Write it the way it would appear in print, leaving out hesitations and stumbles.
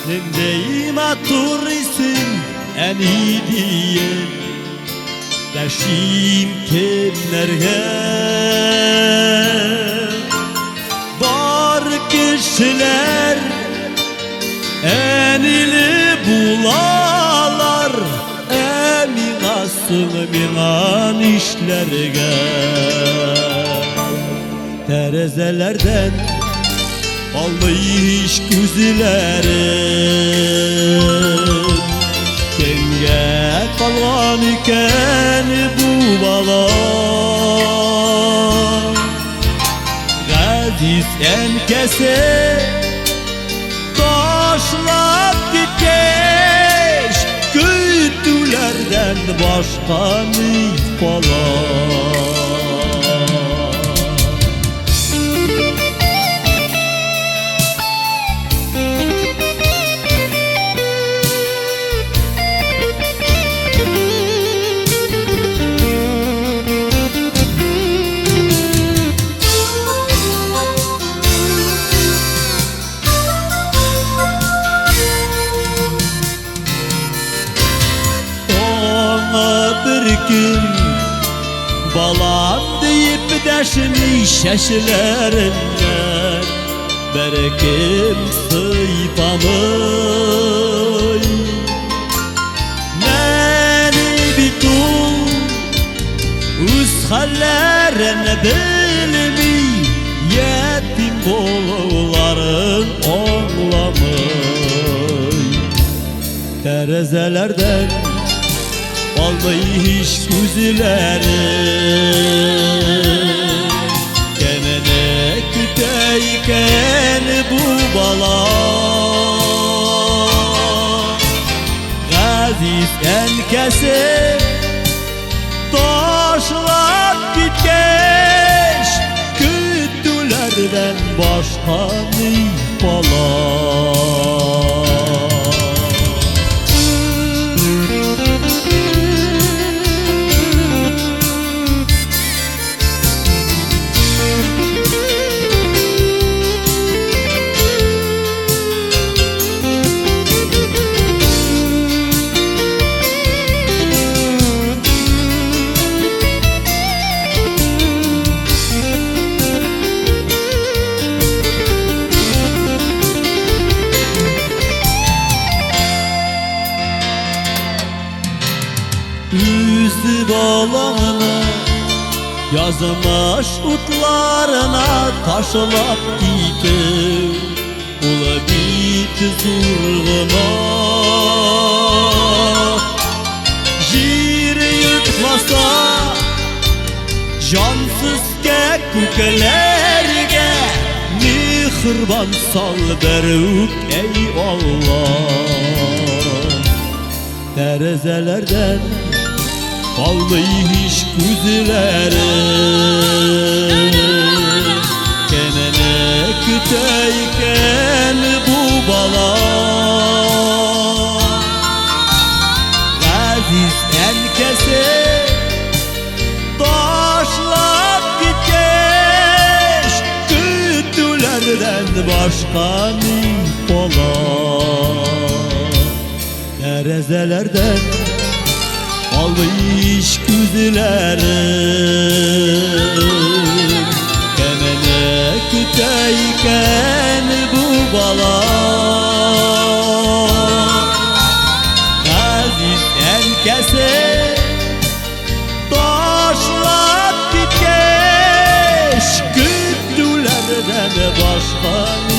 Nindeyim aturisin en iyi diye Deşim kimlerge Var kişiler en ili bulalar Emin asıl minan işlerge Terezelerden almış güzülerim Kenge kalgan iken bu bala Gaziz en kese taşlap gitkeş Güttülerden başka ne falan gün balam deyip deşmiş şeşlerinden Berekim sıйпамый Meni bitul Üz hallerini bilmi Yetim bolların oğlamay Terezelerden almış güzülerim Kemene küteyken bu bala Gaziz en kese taşlap gitkeş Küttülerden başka ne falan Yüzü balağına yazmış utlarına taşlap gitti Ula bit zurguna Jir yutmasa cansızke kukelerge Mihirban sal beruk ey Allah Terezelerden almış güzülerim Kenene küteyken bu bala Gaziz en kese taşlap gitkeş Küttülerden başka ne falan Terezelerden almış güzülerim Kemene küteyken bu bala Gaziz en kese taşlap gitkeş Küttülerden başka